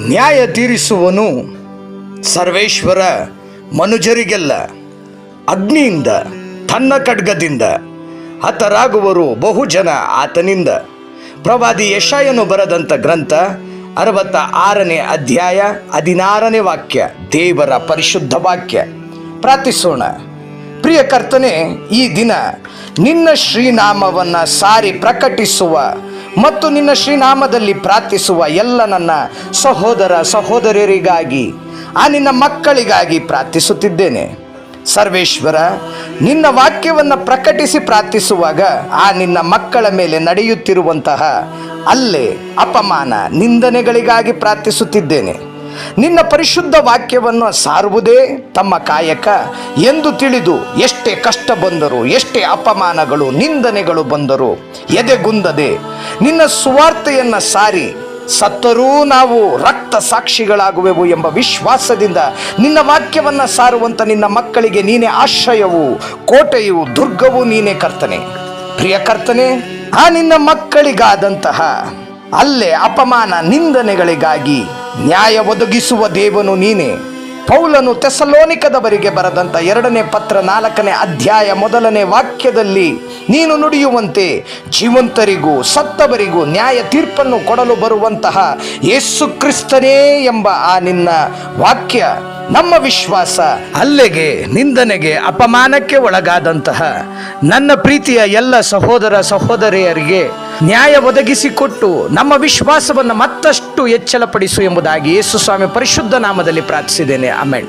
ನ್ಯಾಯ ತೀರಿಸುವನು ಸರ್ವೇಶ್ವರ ಮನುಜರಿಗೆಲ್ಲ. ಅಗ್ನಿಯಿಂದ ತನ್ನ ಖಡ್ಗದಿಂದ ಹತರಾಗುವರು ಬಹುಜನ ಆತನಿಂದ. ಪ್ರವಾದಿ ಯೆಶಾಯನು ಬರೆದಂಥ ಗ್ರಂಥ 66ನೇ ಅಧ್ಯಾಯ 16ನೇ ವಾಕ್ಯ, ದೇವರ ಪರಿಶುದ್ಧ ವಾಕ್ಯ. ಪ್ರಾರ್ಥಿಸೋಣ. ಪ್ರಿಯ ಕರ್ತನೇ, ಈ ದಿನ ನಿನ್ನ ಶ್ರೀನಾಮವನ್ನು ಸಾರಿ ಪ್ರಕಟಿಸುವ ಮತ್ತು ನಿನ್ನ ಶ್ರೀನಾಮದಲ್ಲಿ ಪ್ರಾರ್ಥಿಸುವ ಎಲ್ಲ ನನ್ನ ಸಹೋದರ ಸಹೋದರಿಯರಿಗಾಗಿ, ಆ ನಿನ್ನ ಮಕ್ಕಳಿಗಾಗಿ ಪ್ರಾರ್ಥಿಸುತ್ತಿದ್ದೇನೆ. ಸರ್ವೇಶ್ವರ, ನಿನ್ನ ವಾಕ್ಯವನ್ನು ಪ್ರಕಟಿಸಿ ಪ್ರಾರ್ಥಿಸುವಾಗ ಆ ನಿನ್ನ ಮಕ್ಕಳ ಮೇಲೆ ನಡೆಯುತ್ತಿರುವಂತಹ ಅಲ್ಲೇ ಅಪಮಾನ ನಿಂದನೆಗಳಿಗಾಗಿ ಪ್ರಾರ್ಥಿಸುತ್ತಿದ್ದೇನೆ. ನಿನ್ನ ಪರಿಶುದ್ಧ ವಾಕ್ಯವನ್ನು ಸಾರುವುದೇ ತಮ್ಮ ಕಾಯಕ ಎಂದು ತಿಳಿದು ಎಷ್ಟೇ ಕಷ್ಟ ಬಂದರೂ, ಎಷ್ಟೇ ಅಪಮಾನಗಳು ನಿಂದನೆಗಳು ಬಂದರೂ ಎದೆಗುಂದದೆ ನಿನ್ನ ಸುವಾರ್ತೆಯನ್ನು ಸಾರಿ ಸತ್ತರೂ ನಾವು ರಕ್ತ ಸಾಕ್ಷಿಗಳಾಗುವೆವು ಎಂಬ ವಿಶ್ವಾಸದಿಂದ ನಿನ್ನ ವಾಕ್ಯವನ್ನು ಸಾರುವಂಥ ನಿನ್ನ ಮಕ್ಕಳಿಗೆ ನೀನೇ ಆಶ್ರಯವು, ಕೋಟೆಯು, ದುರ್ಗವು ನೀನೇ ಕರ್ತನೆ. ಪ್ರಿಯ ಕರ್ತನೆ, ಆ ನಿನ್ನ ಮಕ್ಕಳಿಗಾದಂತಹ ಅಲ್ಲೇ ಅಪಮಾನ ನಿಂದನೆಗಳಿಗಾಗಿ ನ್ಯಾಯ ಒದಗಿಸುವ ದೇವನು ನೀನೇ. ಪೌಲನು ಥೆಸಲೋನಿಕದವರಿಗೆ ಬರೆದಂಥ 2ನೇ ಪತ್ರ 4ನೇ ಅಧ್ಯಾಯ 1ನೇ ವಾಕ್ಯದಲ್ಲಿ ನೀನು ನುಡಿಯುವಂತೆ ಜೀವಂತರಿಗೂ ಸತ್ತವರಿಗೂ ನ್ಯಾಯ ತೀರ್ಪನ್ನು ಕೊಡಲು ಬರುವಂತಹ ಯೇಸು ಕ್ರಿಸ್ತನೇ ಎಂಬ ಆ ನಿನ್ನ ವಾಕ್ಯ ನಮ್ಮ ವಿಶ್ವಾಸ. ಹಲ್ಲೆಗೆ, ನಿಂದನೆಗೆ, ಅಪಮಾನಕ್ಕೆ ಒಳಗಾದಂತಹ ನನ್ನ ಪ್ರೀತಿಯ ಎಲ್ಲ ಸಹೋದರ ಸಹೋದರಿಯರಿಗೆ ನ್ಯಾಯ ಒದಗಿಸಿಕೊಟ್ಟು ನಮ್ಮ ವಿಶ್ವಾಸವನ್ನು ಮತ್ತಷ್ಟು ಹೆಚ್ಚಳಪಡಿಸು ಎಂಬುದಾಗಿ ಯೇಸು ಸ್ವಾಮಿ ಪರಿಶುದ್ಧ ನಾಮದಲ್ಲಿ ಪ್ರಾರ್ಥಿಸಿದ್ದೇನೆ. ಆಮೆನ್.